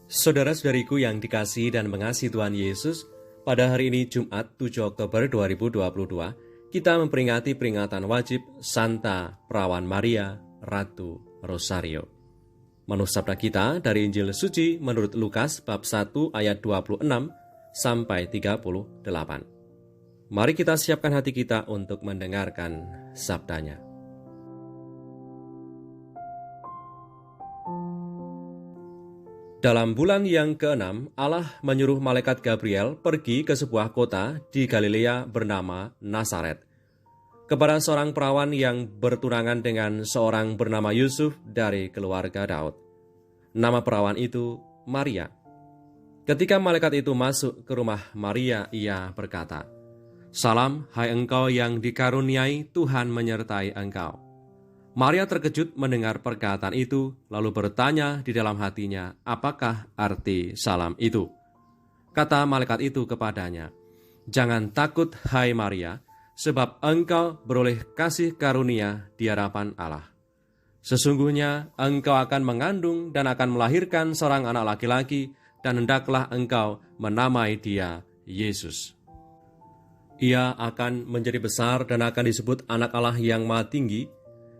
Saudara-saudariku yang dikasihi dan mengasihi Tuhan Yesus, pada hari ini Jumat 7 Oktober 2022, kita memperingati peringatan wajib Santa Perawan Maria, Ratu Rosario. Menurut sabda kita dari Injil Suci menurut Lukas bab 1 ayat 26 sampai 38. Mari kita siapkan hati kita untuk mendengarkan sabdanya. Dalam bulan yang ke-6, Allah menyuruh malaikat Gabriel pergi ke sebuah kota di Galilea bernama Nazaret, kepada seorang perawan yang bertunangan dengan seorang bernama Yusuf dari keluarga Daud. Nama perawan itu Maria. Ketika malaikat itu masuk ke rumah Maria, ia berkata, "Salam, hai engkau yang dikaruniai, Tuhan menyertai engkau." Maria terkejut mendengar perkataan itu, lalu bertanya di dalam hatinya, apakah arti salam itu? Kata malaikat itu kepadanya, "Jangan takut, hai Maria, sebab engkau beroleh kasih karunia di hadapan Allah. Sesungguhnya engkau akan mengandung dan akan melahirkan seorang anak laki-laki, dan hendaklah engkau menamai dia Yesus. Ia akan menjadi besar dan akan disebut Anak Allah yang Maha Tinggi,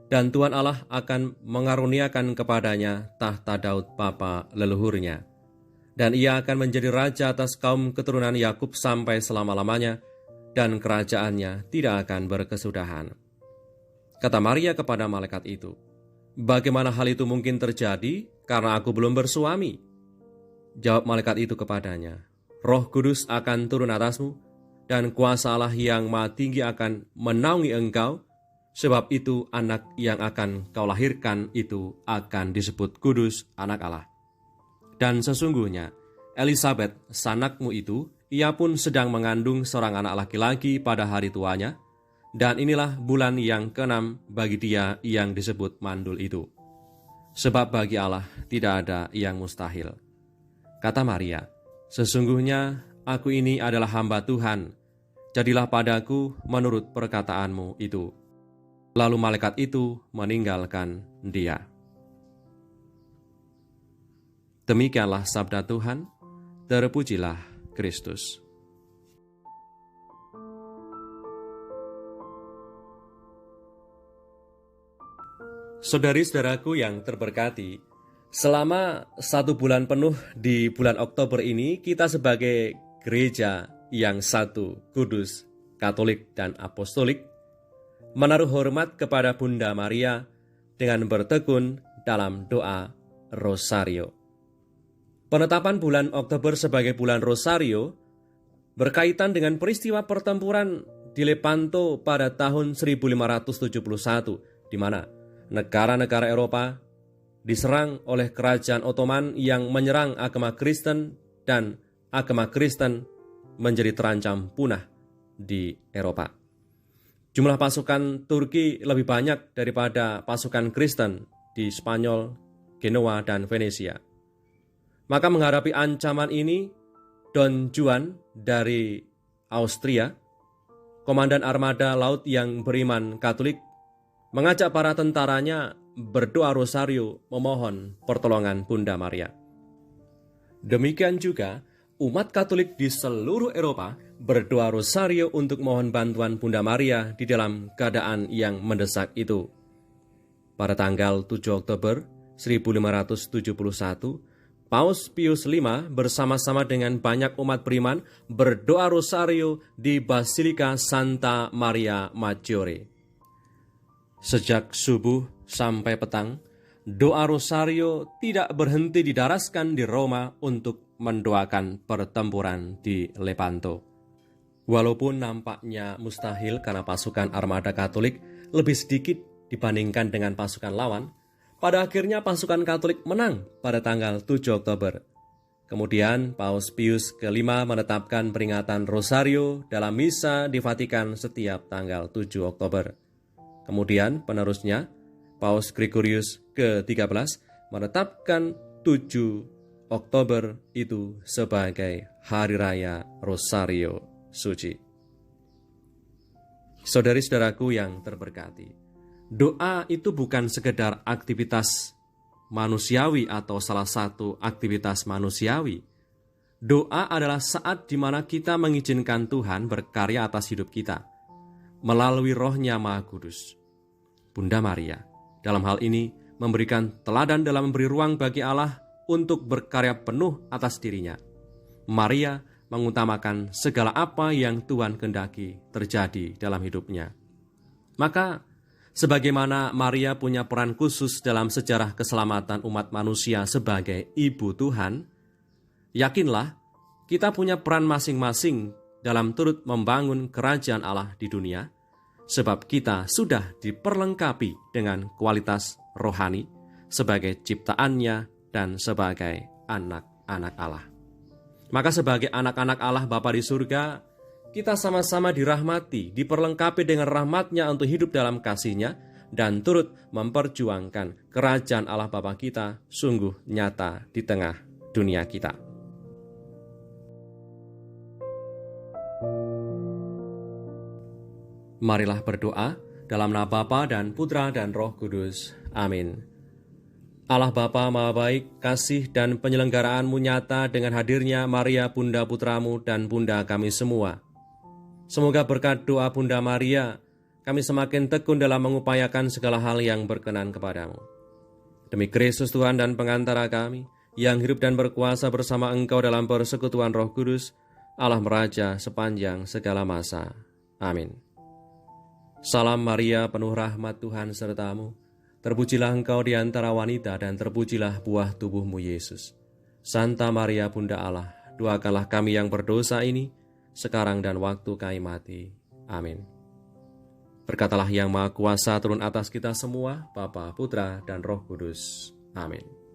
dan Tuhan Allah akan mengaruniakan kepadanya tahta Daud bapa leluhurnya. Dan ia akan menjadi raja atas kaum keturunan Yakub sampai selama-lamanya, dan kerajaannya tidak akan berkesudahan." Kata Maria kepada malaikat itu, "Bagaimana hal itu mungkin terjadi, karena aku belum bersuami?" Jawab malaikat itu kepadanya, "Roh Kudus akan turun atasmu, dan kuasa Allah yang Maha Tinggi akan menaungi engkau. Sebab itu anak yang akan kau lahirkan itu akan disebut kudus, Anak Allah. Dan sesungguhnya Elisabet, sanakmu itu, ia pun sedang mengandung seorang anak laki-laki pada hari tuanya, dan inilah bulan yang ke-6 bagi dia yang disebut mandul itu. Sebab bagi Allah tidak ada yang mustahil." Kata Maria, "Sesungguhnya aku ini adalah hamba Tuhan, jadilah padaku menurut perkataanmu itu." Lalu malaikat itu meninggalkan dia. Demikianlah sabda Tuhan, terpujilah Kristus. Saudari-saudaraku yang terberkati, selama 1 bulan penuh di bulan Oktober ini, kita sebagai gereja yang satu, kudus, Katolik, dan Apostolik, menaruh hormat kepada Bunda Maria dengan bertekun dalam doa Rosario. Penetapan bulan Oktober sebagai bulan Rosario berkaitan dengan peristiwa pertempuran di Lepanto pada tahun 1571, di mana negara-negara Eropa diserang oleh kerajaan Ottoman yang menyerang agama Kristen, dan agama Kristen menjadi terancam punah di Eropa. Jumlah pasukan Turki lebih banyak daripada pasukan Kristen di Spanyol, Genoa, dan Venesia. Maka menghadapi ancaman ini, Don Juan dari Austria, komandan armada laut yang beriman Katolik, mengajak para tentaranya berdoa rosario memohon pertolongan Bunda Maria. Demikian juga umat Katolik di seluruh Eropa berdoa rosario untuk mohon bantuan Bunda Maria di dalam keadaan yang mendesak itu. Pada tanggal 7 Oktober 1571, Paus Pius V bersama-sama dengan banyak umat beriman berdoa rosario di Basilika Santa Maria Maggiore. Sejak subuh sampai petang, doa rosario tidak berhenti didaraskan di Roma untuk mendoakan pertempuran di Lepanto. Walaupun nampaknya mustahil karena pasukan armada Katolik lebih sedikit dibandingkan dengan pasukan lawan, pada akhirnya pasukan Katolik menang pada tanggal 7 Oktober. Kemudian Paus Pius V menetapkan peringatan Rosario dalam misa di Vatikan setiap tanggal 7 Oktober. Kemudian penerusnya, Paus Gregorius ke-13 menetapkan 7 Oktober itu sebagai Hari Raya Rosario Suci. Saudari-saudaraku yang terberkati, doa itu bukan sekedar aktivitas manusiawi atau salah satu aktivitas manusiawi. Doa adalah saat di mana kita mengizinkan Tuhan berkarya atas hidup kita melalui Roh-Nya Maha Kudus. Bunda Maria dalam hal ini memberikan teladan dalam memberi ruang bagi Allah untuk berkarya penuh atas dirinya. Maria mengutamakan segala apa yang Tuhan kehendaki terjadi dalam hidupnya. Maka, sebagaimana Maria punya peran khusus dalam sejarah keselamatan umat manusia sebagai Ibu Tuhan, yakinlah kita punya peran masing-masing dalam turut membangun kerajaan Allah di dunia, sebab kita sudah diperlengkapi dengan kualitas rohani sebagai ciptaannya dan sebagai anak-anak Allah. Maka sebagai anak-anak Allah Bapa di surga, kita sama-sama dirahmati, diperlengkapi dengan rahmat-Nya untuk hidup dalam kasih-Nya dan turut memperjuangkan kerajaan Allah Bapa kita sungguh nyata di tengah dunia kita. Marilah berdoa dalam nama Bapa dan Putra dan Roh Kudus. Amin. Allah Bapa Maha Baik, kasih dan penyelenggaraan-Mu nyata dengan hadirnya Maria Bunda Putramu dan Bunda kami semua. Semoga berkat doa Bunda Maria, kami semakin tekun dalam mengupayakan segala hal yang berkenan kepadamu. Demi Kristus Tuhan dan pengantara kami, yang hidup dan berkuasa bersama Engkau dalam persekutuan Roh Kudus, Allah Meraja sepanjang segala masa. Amin. Salam Maria, penuh rahmat Tuhan sertamu. Terpujilah engkau di antara wanita dan terpujilah buah tubuhmu Yesus. Santa Maria Bunda Allah, doakanlah kami yang berdosa ini, sekarang dan waktu kami mati. Amin. Berkatalah yang Maha Kuasa turun atas kita semua, Bapa, Putra, dan Roh Kudus. Amin.